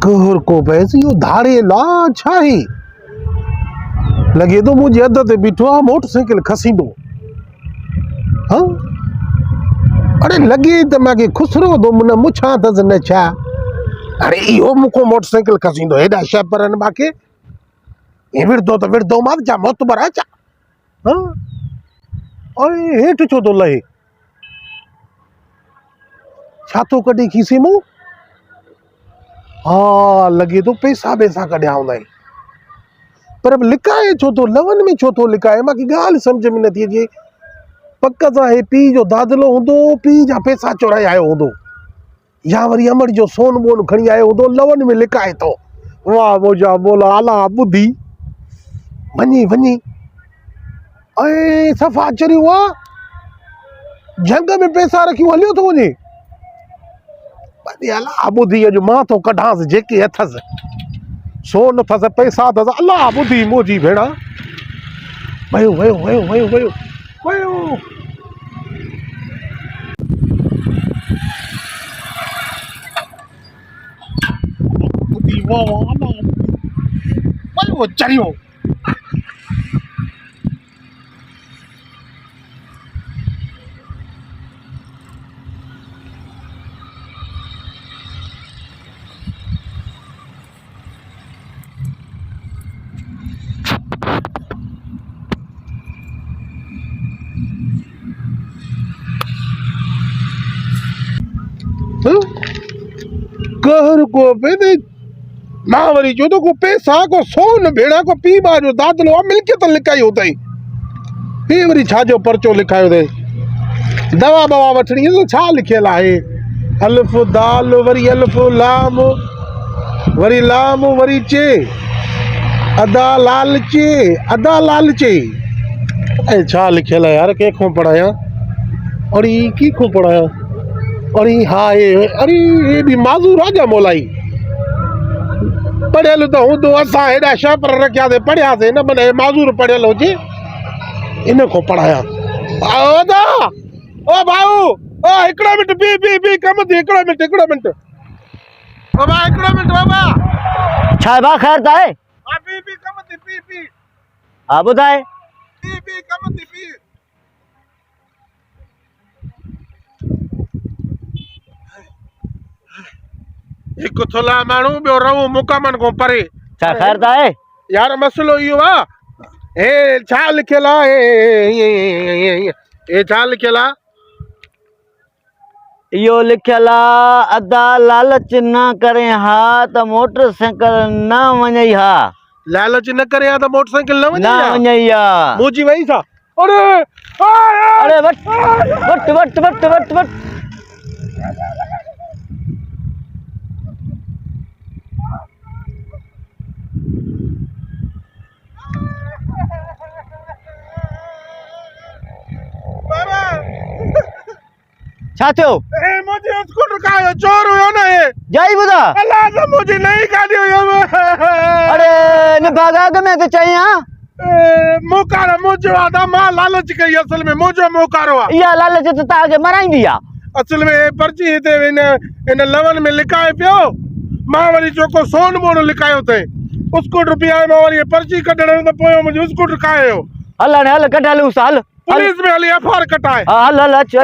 कहर को पैसे यो धारे ला छाही लगे तो मुझे अद ते बीठो आ मोटरसाइकिल खसींदो। हाँ अरे लगे तो मैं खुसरो दो मुना मुछा तज न छा अरे यो मुको मोटरसाइकिल खसींदो हेडा शेपरन बाके ये विरदो मत जा मत बरा चा। हाँ ओए हेठ छो तो लहे छातो कडी खीसी मु हाँ लगे तो पैसा पैसा कढिया हूंदा आहिनि पर अब लिकाए छो तो लवन में छो तो लिकाए मां की गाल समझ में नथी अचे पक सां हे पी जो दादलो हूंदो पी जा पैसा चोराए आयो हूंदो या वरी अमर जो सोन बोन खणी आयो हूंदो लवन में लिकाए तो वाह मोजा बोला आला बुद्धि वनी वनी ऐं सफ़ा चरियो आहे जंग में पैसा रखियो हलियो थो वञे अला बुद्धि अॼु मां थो कढांसि जेके अथसि सोन अथसि पैसा अथसि अला बुद्धि मोजी भेणा वयो वयो वयो वयो वयो वयो बुद्धि वाह अला वयो चरियो कहर को पे मां वरी जो तो को पैसा को सोन भेड़ा को पी बा जो दादलो मिलकियत लिखाई होतई हे वरी छा जो पर्चो लिखायो दे दवा बवा वठणी तो छा लिखियल आहे अल्फ दाल वरी अल्फ लाम वरी चे अदा लाल चे ए छा लिखियल है यार के को पढ़ाया और ई की को पढ़ाया और हाँ ये अरे ये भी माजूर राजा मोलाई पढ़ियल तो हूंदो असां हेॾा शापर रखिया से पढ़ियासीं न माना माजूर पढ़ियल हुजे इन को पढ़ाया ओदा ओ भाऊ ओ हिकिड़ो मिंट पी कम थी हिकिड़ो मिंट बाबा हिकिड़ो मिंट बाबा छा बा ख़ैर त आहे हां पी कम थी पी हा ॿुधाए पी कम थी पी एक थोला माण्हू ॿियो रहूं मुकामन को परे छा ख़ैर त आहे यार मसलो इहो आहे हे छा लिखियल आहे हे छा लिखियल आहे इहो लिखियल आहे अदा लालच न करे हा त मोटरसाइकिल न वञई हा लालच न करे हा त मोटरसाइकिल न वञई हा मुंहिंजी वई छा अरे अरे वट छा थियो ए मुझे स्कूटर का चोर हुयो न हे जाई ॿुधा अल्लाह से मुझे नहीं गाड़ी हुयो अरे न भागा में तो चाहिए मोकार मुझे आदा मां लालच कई असल में मुझे मोकारो आ या लालच तो ताके मराईंदी आ असल में पर्ची हिते इन लवन में लिखाए पियो मां वरी चोको सोन बोन लिखायो थे स्कूटर पिया मां वरी पर्ची कढण त पोयो मुझे स्कूटर कायो हल कढा लूं साल पुलिस में हली एफआईआर कटाए हल अच्छा